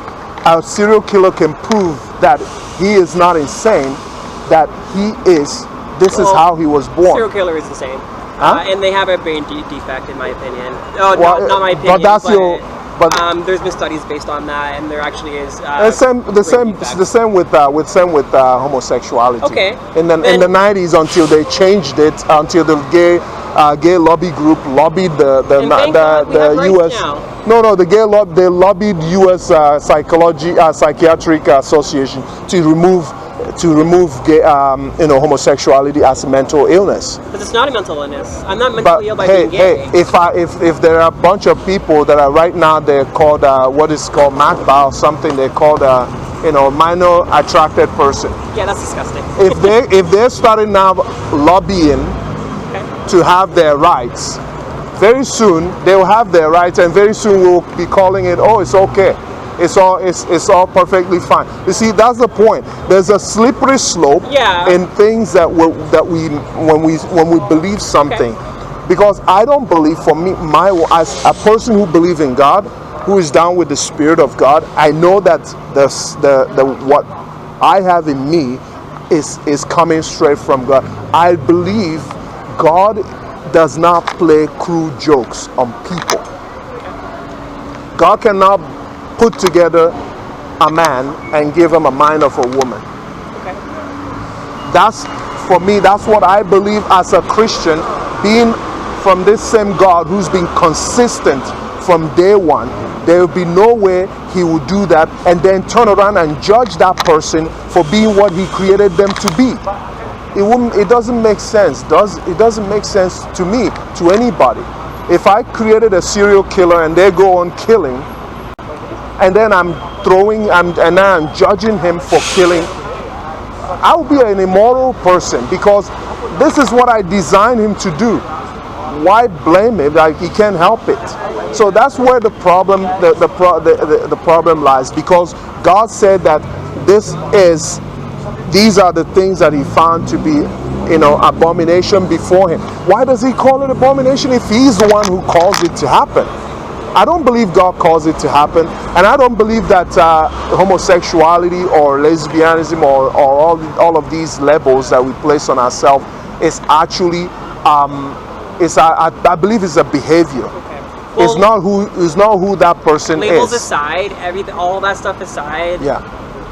A serial killer can prove that he is not insane, that this is how he was born. Serial killer is insane. Huh? And they have a brain defect, in my opinion. Oh, well, not my opinion. But that's there's been studies based on that, and there actually is. The same with homosexuality. Okay. In the 90s, until they changed it, until the gay lobby group lobbied the U.S. No, the gay lobby, they lobbied U.S. Psychiatric Association to remove gay, homosexuality as a mental illness. But it's not a mental illness. I'm not mentally ill by being gay. If there are a bunch of people that are right now, they're called what is called MACBA or something. They're called minor attracted person. Yeah, that's disgusting. if they're starting now lobbying to have their rights, very soon they will have their rights, and very soon we'll be calling it, it's okay. It's all perfectly fine. You see, that's the point. There's a slippery slope in things that when we believe something. Okay. Because I don't believe, for me, as a person who believes in God, who is down with the Spirit of God, I know that what I have in me is coming straight from God. I believe God does not play cruel jokes on people. God cannot put together a man and give him a mind of a woman. Okay. For me, that's what I believe as a Christian, being from this same God who's been consistent from day one, there will be no way he will do that and then turn around and judge that person for being what he created them to be. It doesn't make sense. It doesn't make sense to me, to anybody. If I created a serial killer and they go on killing, and then I'm judging him for killing, I'll be an immoral person because this is what I designed him to do. Why blame him? Like, he can't help it. So that's where the problem the problem lies, because God said that these are the things that he found to be, abomination before him. Why does he call it abomination if he's the one who caused it to happen? I don't believe God caused it to happen, and I don't believe that homosexuality or lesbianism or all of these labels that we place on ourselves is actually I believe it's a behavior. Okay. Well, it's not who that person labels is. Aside, all that stuff aside. Yeah.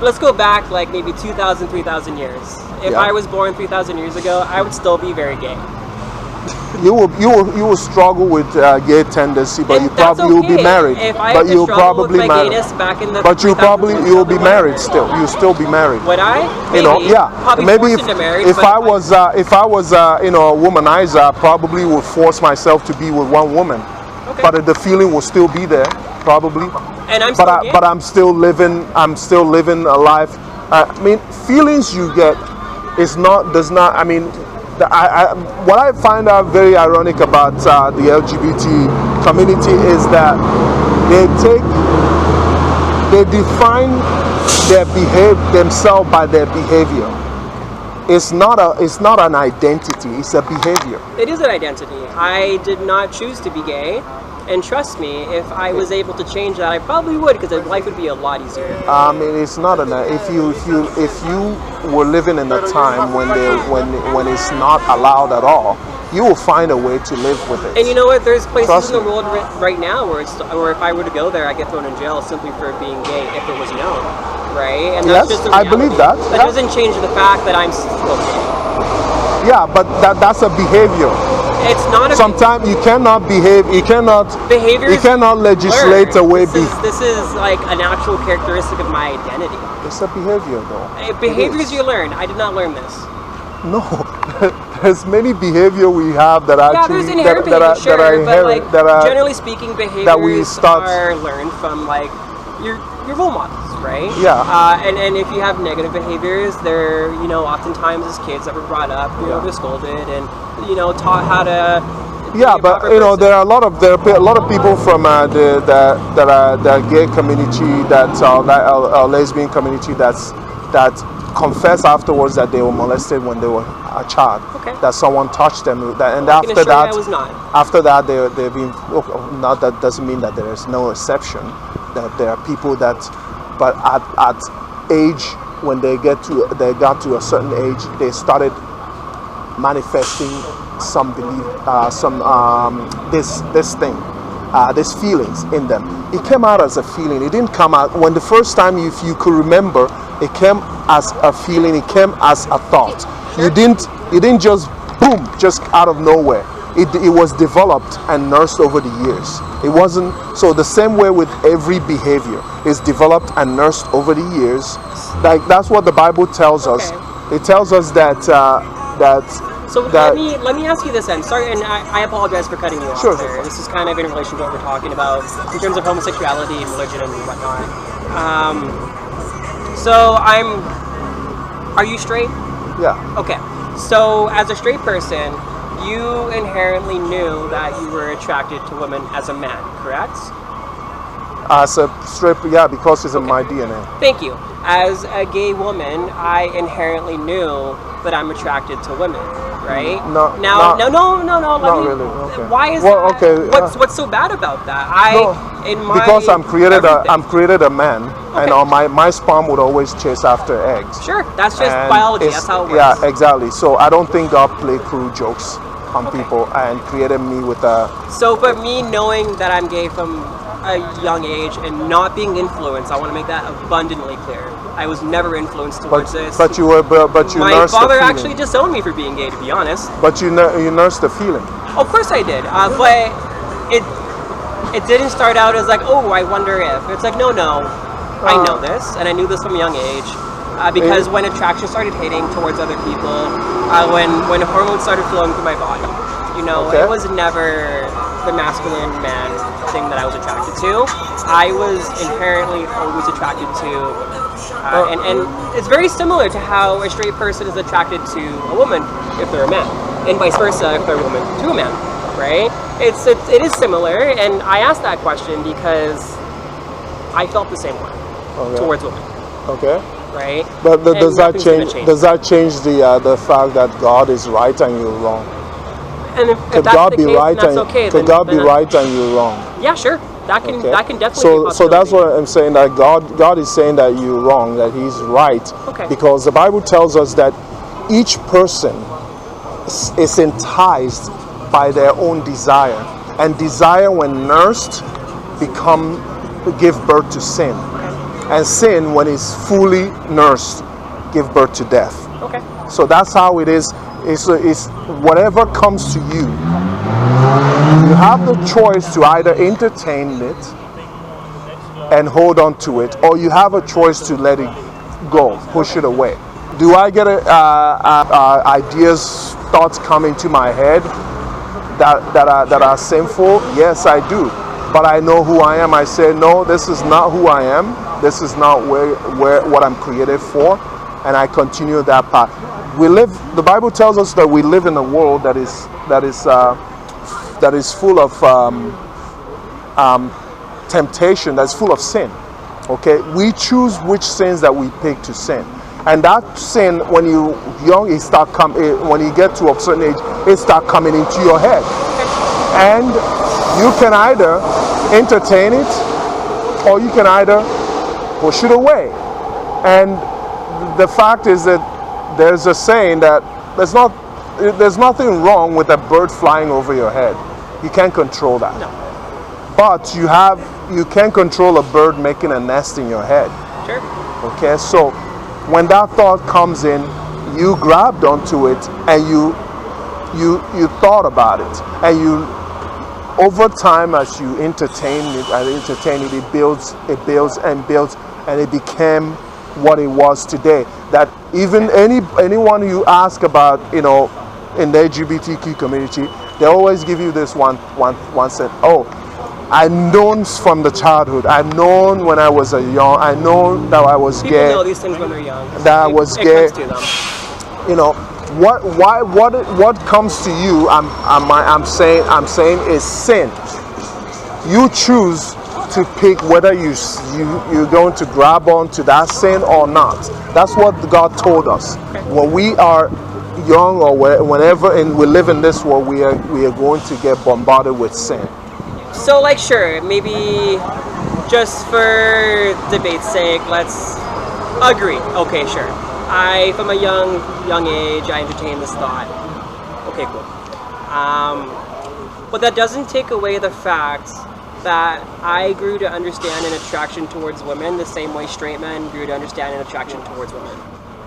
Let's go back like maybe 2,000, 3,000 years. If I was born 3,000 years ago, I would still be very gay. You will struggle with gay tendency, but you'll be married. If I but had you'll to struggle probably with my marry. gayness back in the But you'll be married still. You'll still be married. Would I? Maybe. Yeah. Probably maybe if I was a womanizer, I probably would force myself to be with one woman. Okay. But the feeling will still be there, probably. And I'm but I'm still living. I'm still living a life. I mean, feelings you get what I find out very ironic about the LGBT community is that they define themselves by their behavior. It's not an identity, it's a behavior. It is an identity. I did not choose to be gay. And trust me, if I was able to change that, I probably would, because life would be a lot easier. I mean, it's not if you were living in a time when it's not allowed at all, you will find a way to live with it. And you know what? There's places in the world right now where if I were to go there, I get thrown in jail simply for being gay if it was known, right? And that's just the reality. I believe that. That doesn't change the fact that I'm still gay. Yeah, but that's a behavior. It's not a sometimes you cannot behave. You cannot legislate away. This is like a natural characteristic of my identity. It's a behavior, though. Behaviors you learn. I did not learn this. No, there's many behavior we have that actually there's inherent behavior, but like generally speaking, behaviors are learned from like your role models, right? Yeah. And if you have negative behaviors, they're oftentimes as kids that were brought up, they're scolded and taught how to. Yeah, but there are a lot of people from the gay community, that lesbian community that confess afterwards that they were molested when they were a child. Okay. That someone touched them, and after that, I was not. After that, they've been. Not that doesn't mean that there is no exception. That there are people that, but at age when they got to a certain age, they started manifesting some belief, these feelings in them. It came out as a feeling. It didn't come out when the first time, if you could remember, it came as a feeling. It came as a thought. Sure. It didn't just boom, just out of nowhere. It was developed and nursed over the years. It wasn't so. The same way with every behavior is developed and nursed over the years. Like that's what the Bible tells us. It tells us that. Let me ask you this then. Sorry, and I apologize for cutting you off. Sure. There. This is kind of in relation to what we're talking about in terms of homosexuality and religion and whatnot. Are you straight? Yeah. Okay. So as a straight person, you inherently knew that you were attracted to women as a man, correct? As a straight, yeah, because it's in my DNA. Thank you. As a gay woman, I inherently knew that I'm attracted to women, right? No. No. Not really. Okay. Why is that? Okay. What's so bad about that? Because I'm created a man, and on my sperm would always chase after eggs. Sure, that's just biology. That's how it works. Yeah, exactly. So I don't think God played cruel jokes on people and created me with a. So, but me knowing that I'm gay from a young age and not being influenced, I want to make that abundantly clear. I was never influenced towards this. My father actually disowned me for being gay, to be honest. But you nursed the feeling. Of course I did, but it didn't start out as like, oh, I wonder if. It's like, no, I know this, and I knew this from a young age. Because when attraction started hitting towards other people, when hormones started flowing through my body, it was never the masculine man thing that I was attracted to. I was inherently always attracted to, and it's very similar to how a straight person is attracted to a woman if they're a man, and vice versa if they're a woman to a man, right? It is similar, and I asked that question because I felt the same way towards women. Okay. Right. But does that change? Does that change the fact that God is right and you're wrong? And if could that's God the be case, right that's and okay. could God be right and you're wrong? Yeah, sure. That can definitely. So that's what I'm saying. That God is saying that you're wrong, that He's right. Okay. Because the Bible tells us that each person is enticed by their own desire, and desire, when nursed, give birth to sin. And sin, when it's fully nursed, give birth to death. Okay. So that's how it is. It's whatever comes to you. You have the choice to either entertain it and hold on to it, or you have a choice to let it go, push it away. Do I get ideas, thoughts come into my head that are sinful? Yes, I do. But I know who I am. I say, no, this is not who I am. This is not what I'm created for, and I continue that path. The Bible tells us that we live in a world that is full of temptation, that's full of sin. Okay, we choose which sins that we pick to sin, and that sin, when you're young, when you get to a certain age, it start coming into your head, and you can either entertain it, or you can either push it away. And the fact is that there's a saying that there's nothing wrong with a bird flying over your head. You can't control that. No. But you can control a bird making a nest in your head. Sure. Okay, so when that thought comes in, you grabbed onto it and you thought about it, and you, over time, as you entertain it, it builds and builds, and it became what it was today. That even anyone you ask about, in the LGBTQ community, they always give you this one set. Oh, I've known from the childhood. I've known when I was young. I know that I was gay. People know these things when they're young. That I was gay. It comes to them. What comes to you? I'm saying is sin. You choose to pick whether you're going to grab on to that sin or not. That's what God told us. When we are young, or whenever, and we live in this world, we are going to get bombarded with sin. So, sure, maybe just for debate's sake, let's agree. Okay, sure. From a young age, I entertained this thought. Okay, cool. But that doesn't take away the fact that I grew to understand an attraction towards women the same way straight men grew to understand an attraction towards women.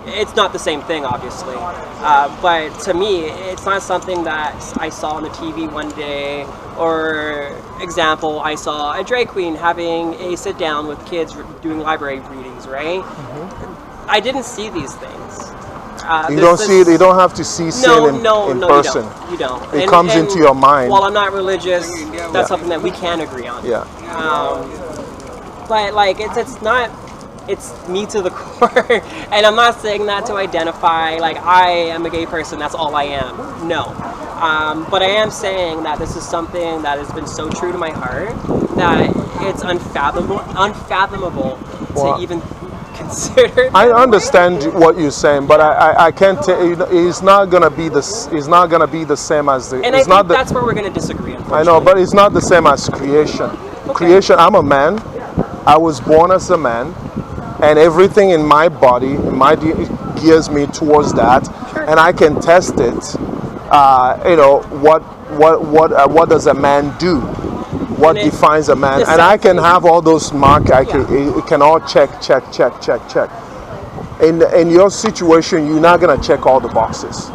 It's not the same thing, obviously, but to me, it's not something that I saw on the TV one day, or example, I saw a drag queen having a sit down with kids doing library readings, right? Mm-hmm. I didn't see these things. You don't see it. You don't have to see sin in person. You don't. It comes into your mind. While I'm not religious, that's something that we can agree on. Yeah. But it's not. It's me to the core, and I'm not saying that to identify I am a gay person. That's all I am. No. But I am saying that this is something that has been so true to my heart that it's unfathomable to even consider. I understand what you're saying, but I can't tell you. It's not gonna be this. It's not gonna be the same as the. And I think that's where we're gonna disagree. I know, but it's not the same as creation. Okay. Creation. I'm a man. I was born as a man, and everything in my body, gears me towards that, and I can test it. What does a man do? What defines a man? And I can have all those marks. It can all check. In your situation, you're not gonna check all the boxes.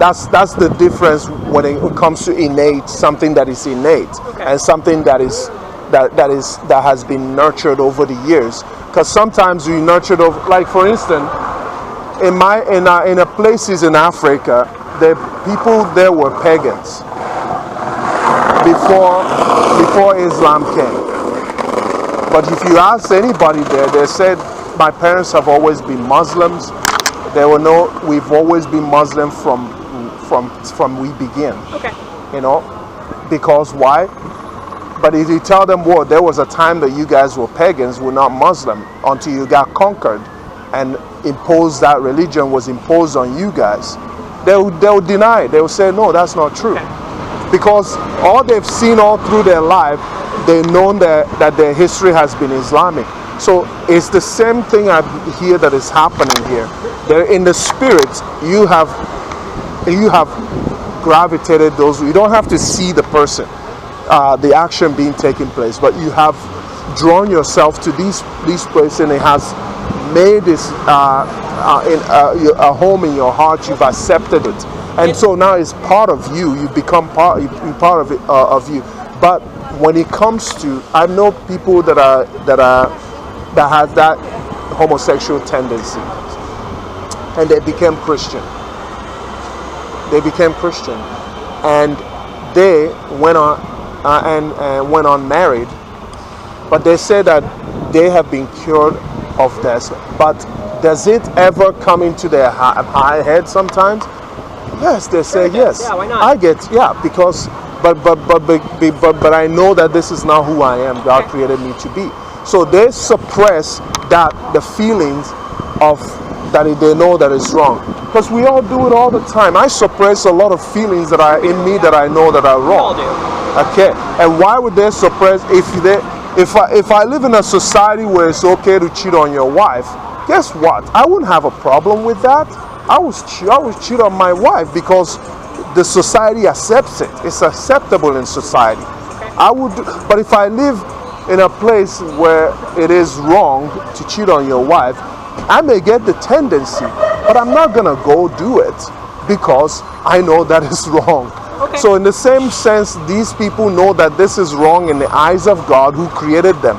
That's the difference when it comes to innate, something that is innate, and something that has been nurtured over the years. Because sometimes we nurtured over, like for instance, in the places in Africa, the people there were pagans before Islam came. But if you ask anybody there, they said, my parents have always been Muslims. We've always been Muslim from we begin. Okay. You know, because why? But if you tell them, well, there was a time that you guys were pagans, were not Muslim, until you got conquered and that religion was imposed on you guys, they'll deny it. They'll say, no, that's not true. Okay. Because all they've seen all through their life, they've known that their history has been Islamic. So it's the same thing I hear that is happening here. In the spirit, you have gravitated those. You don't have to see the person, the action being taken place, but you have drawn yourself to these places, and it has made this a home in your heart. You've accepted it, and so now it's part of you. You become part of it, of you. But when it comes to, I know people that has that homosexual tendency, and they became Christian. And they went on went on married, but they say that they have been cured of this. But does it ever come into their high head sometimes? Yes, they say yes. Yeah, why not? I get, because but I know that this is not who I am. God created me to be. So they suppress the feelings of that they know that is wrong. Because we all do it all the time. I suppress a lot of feelings that are in me that I know that are wrong. We all do. Okay. And why would they suppress if I live in a society where it's okay to cheat on your wife? Guess what? I wouldn't have a problem with that. I would cheat on my wife because the society accepts it. It's acceptable in society. But if I live in a place where it is wrong to cheat on your wife, I may get the tendency, but I'm not gonna go do it because I know that is wrong. Okay. So in the same sense, these people know that this is wrong in the eyes of God who created them.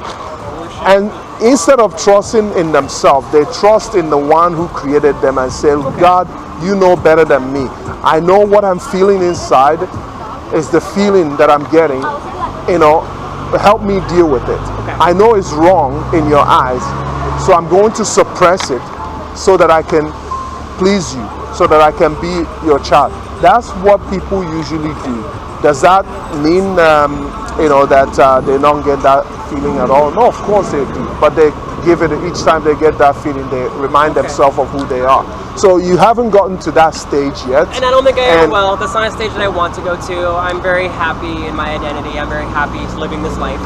And instead of trusting in themselves, they trust in the one who created them and say, God, you know better than me. I know what I'm feeling inside is the feeling that I'm getting. Help me deal with it. Okay. I know it's wrong in your eyes, so I'm going to suppress it so that I can please you, so that I can be your child. That's what people usually do. Does that mean that they don't get that feeling at all? No, of course they do. But they give it, each time they get that feeling, they remind themselves of who they are. So you haven't gotten to that stage yet. And I don't think I ever will. That's not a stage that I want to go to. I'm very happy in my identity. I'm very happy living this life.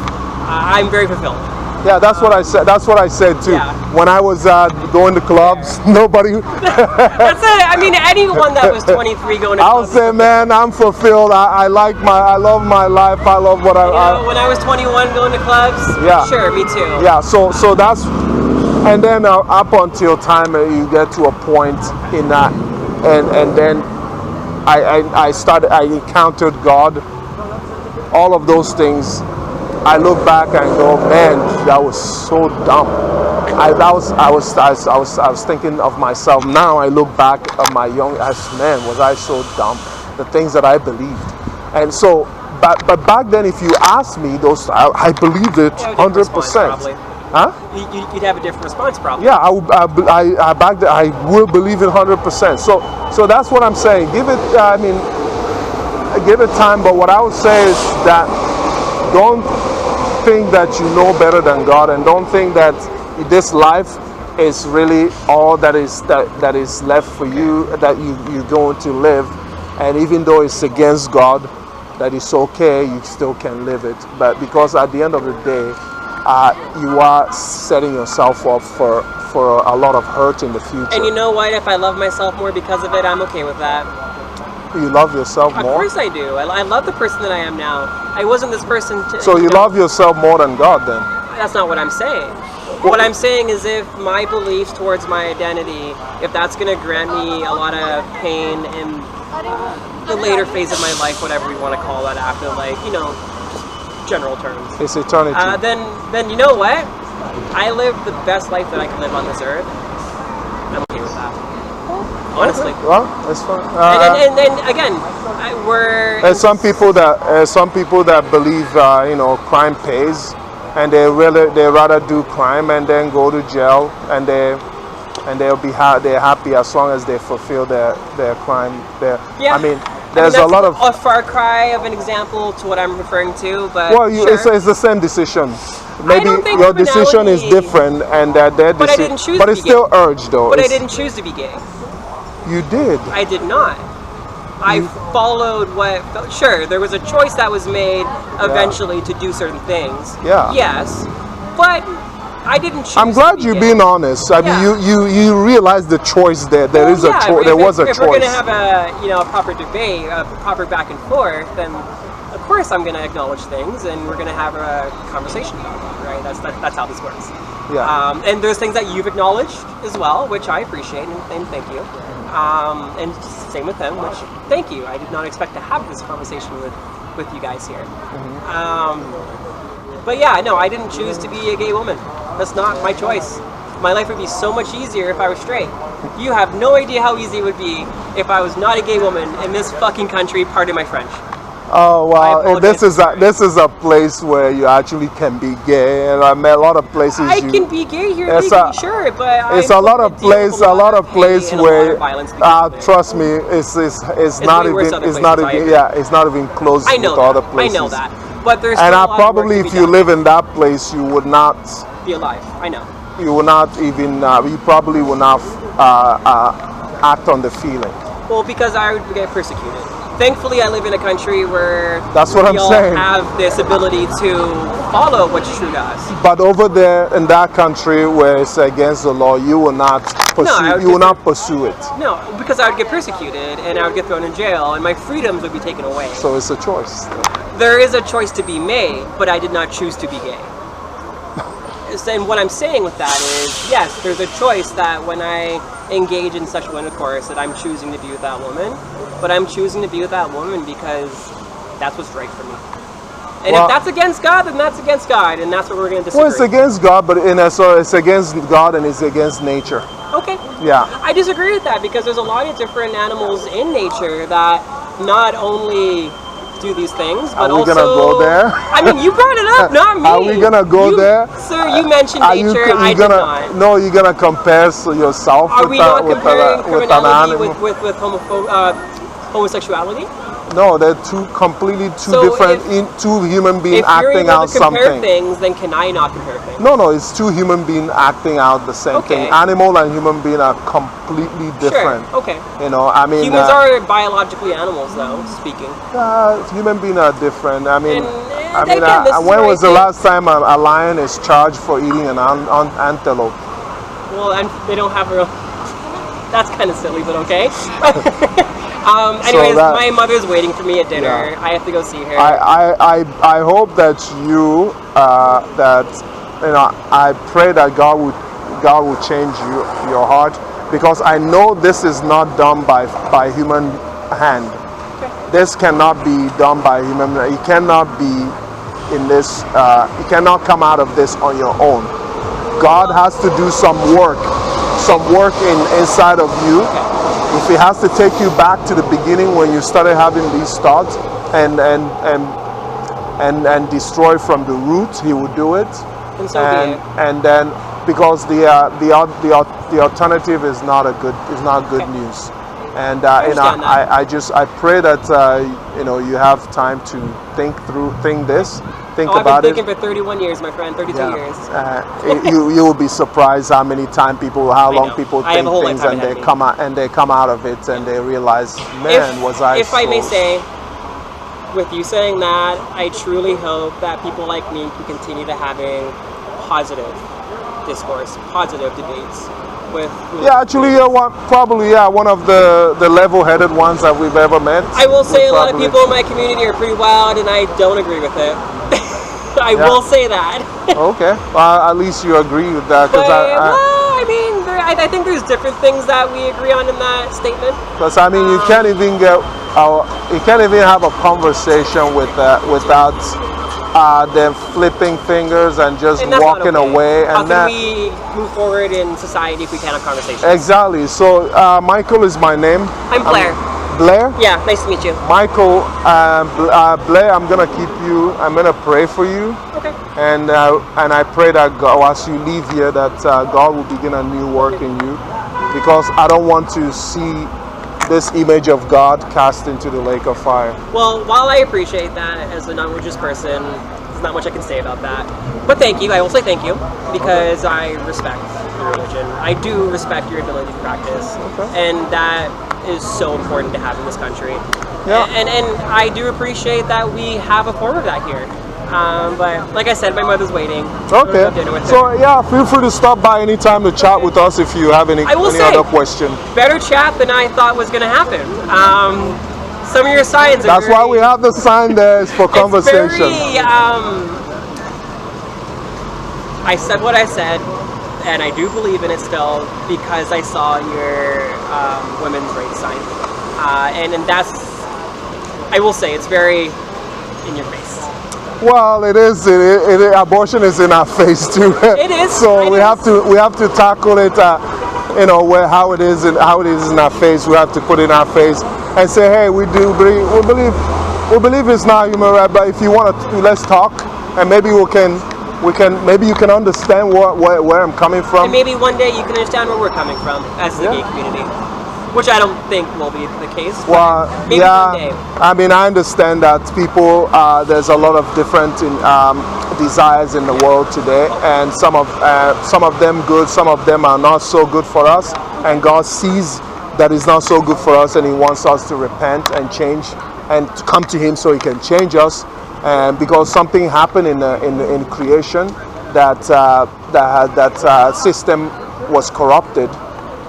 I'm very fulfilled. Yeah, that's what I said. That's what I said too. Yeah. When I was going to clubs, nobody. That's it. I mean, anyone that was 23 going to I'll clubs. say, man, I'm fulfilled. I love my life. I love what when I was 21 going to clubs. Yeah. Sure, me too. Yeah. So that's, and then up until time you get to a point in that, and then I encountered God. All of those things. I look back and go, man, that was so dumb. I was thinking of myself. Now I look back at my man, was I so dumb? The things that I believed. And so, but back then, if you asked me, I believed it 100%. Huh? You'd have a different response, probably. Yeah, back then I will believe it 100%. So that's what I'm saying. Give it time. But what I would say is that don't think that you know better than God, and don't think that this life is really all that is left for you, that you're going to live. And even though it's against God, that it's okay, you still can live it. But because at the end of the day, you are setting yourself up for a lot of hurt in the future. And you know what? If I love myself more because of it, I'm okay with that. You love yourself more? Of course I do. I love the person that I am now. I wasn't this person. So you love yourself more than God then? That's not what I'm saying. What I'm saying is if my beliefs towards my identity, if that's going to grant me a lot of pain and the later phase of my life, whatever we want to call that, after like, you know, just general terms. It's eternity. Then you know what? I live the best life that I can live on this earth. I'm okay with that. Honestly. Okay. Well, that's fine. And again, there's some people that believe you know, crime pays, and they rather do crime and then go to jail, and they'll be they're happy as long as they fulfill their crime. Yeah. I mean, there's a lot of a far cry of an example to what I'm referring to, but well, sure. it's the same decision. Maybe don't think your decision is criminality- different, and their But I didn't choose but to it's be still gay. urged, though. But I didn't choose to be gay. You did. I did not. I followed what. Sure, there was a choice that was made eventually to do certain things. Yeah. Yes, but I didn't choose. I'm glad to be you're gay. being honest. I mean, you realize the choice there. There is a choice. There was a If choice. we're gonna have a proper debate, a proper back and forth, then of course I'm gonna acknowledge things, and we're gonna have a conversation about it, right? That's how this works. Yeah. And there's things that you've acknowledged as well, which I appreciate and thank you. And same with them, which thank you. I did not expect to have this conversation with you guys here. But yeah, no, I didn't choose to be a gay woman. That's not my choice. My life would be so much easier if I was straight. You have no idea how easy it would be if I was not a gay woman in this fucking country, pardon my French. Oh well, this is a place where you actually can be gay, and I met a lot of places. I can be gay here It's legally, sure, but it's a lot of place where trust me, it's not way worse even other it's not places, even it's not even close I know with other that. places. I know that. But there's And still I a lot of work probably, to be if you done. live in that place, you would not. Be alive. I know. You will not even. You probably will not act on the feeling. Well, because I would get persecuted. Thankfully, I live in a country where That's what I'm we all saying. have this ability to follow what's true to us. But over there in that country where it's against the law, you will not pursue. You will not pursue it. No, because I would get persecuted and I would get thrown in jail and my freedoms would be taken away. So it's a choice. There is a choice to be made, but I did not choose to be gay. And what I'm saying with that is, yes, there's a choice that when I engage in sexual intercourse that I'm choosing to be with that woman, but I'm choosing to be with that woman because that's what's right for me. And if that's against God, then that's against God, and that's what we're going to disagree. Well, it's against God, but it's against God and it's against nature. Okay. Yeah. I disagree with that because there's a lot of different animals in nature that not only do these things, but also... Are we going to go there? I mean, you brought it up, not me. Are we going to go there? Sir, you mentioned nature, I did not. No, you're going to compare yourself Are with we not comparing with an criminality animal? with homosexuality? No, they're two different two human beings acting out something. If you're able to compare things, then can I not compare things? No, it's two human beings acting out the same thing. Animal and human being are completely different. Sure. Okay. You know, I mean, humans are biologically animals, though. Speaking. Human beings are different. I mean, when was the last time a lion is charged for eating an antelope? Well, and they don't have real. That's kind of silly, but okay. Anyways, my mother's waiting for me at dinner. Yeah. I have to go see her. I hope that I pray that God will change your heart, because I know this is not done by human hand. Okay. This cannot be done by human. You cannot be in this. You cannot come out of this on your own. God has to do some work inside of you. Okay. If he has to take you back to the beginning when you started having these thoughts and destroy from the root, he will do it. And then because the alternative is not good news. And I pray that you have time to think about it. I've been thinking for 31 years, my friend. 32 years. You will be surprised how long people think things, and they come out of it and they realize, man, If I may say, with you saying that, I truly hope that people like me can continue to having positive discourse, positive debates. Actually, you're one of the level-headed ones that we've ever met. I will say a lot of people in my community are pretty wild, and I don't agree with it. I will say that. Okay, at least you agree with that. I think there's different things that we agree on in that statement. Because I mean, you can't even have a conversation without them flipping fingers and just And that's not walking okay. away. How And can we move forward in society if we can't have conversations? exactly. So Michael is my name. I'm Blair. Blair. Yeah, nice to meet you. Michael, Blair, I'm gonna keep you. I'm gonna pray for you. Okay. And I pray that God, as you leave here, that God will begin a new work in you, because I don't want to see this image of God cast into the lake of fire. Well, while I appreciate that as a non-religious person, there's not much I can say about that. But thank you. I will say thank you because I respect your religion. I do respect your ability to practice, and that is so important to have in this country. Yeah. And I do appreciate that we have a form of that here. But like I said, my mother's waiting. Okay. Have dinner with her. So yeah, feel free to stop by anytime to chat with us if you have any other question. Better chat than I thought was going to happen. Some of your signs are That's why we have the sign there, is for conversation. It's very, I said what I said, and I do believe in it still because I saw your women's rights sign. And that's, I will say, it's very in your face. Well, it is. Abortion is in our face too. It is. So we have to tackle it. How it is in our face. We have to put it in our face and say, hey, we believe it's not human right. But if you want to, let's talk, and maybe maybe you can understand where I'm coming from. And maybe one day you can understand where we're coming from as the gay community. Which I don't think will be the case. Well, maybe one day. I mean, I understand that people, there's a lot of different desires in the world today, and some of them good, some of them are not so good for us, and God sees that it's not so good for us, and He wants us to repent and change and to come to Him so He can change us, and because something happened in creation that system was corrupted,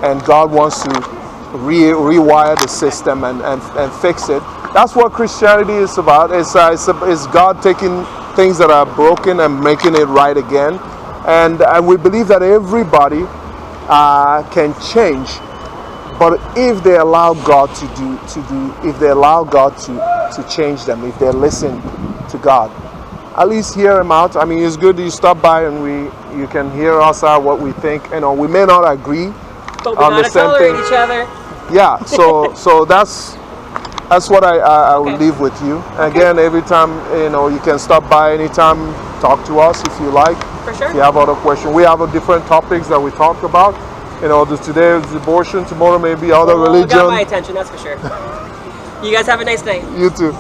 and God wants to rewire the system and fix it. That's what Christianity is about. It's God taking things that are broken and making it right again. And we believe that everybody can change, but if they allow God if they allow God to change them, if they listen to God, at least hear Him out. I mean, it's good that you stop by and you can hear us out what we think. We may not agree. But we gotta tolerate each other. Yeah, so that's what I will leave with you. Again, every time you can stop by anytime, talk to us if you like. For sure. If you have other questions, we have different topics that we talk about. Today is abortion, tomorrow maybe other religion. Got my attention, that's for sure. You guys have a nice night. You too.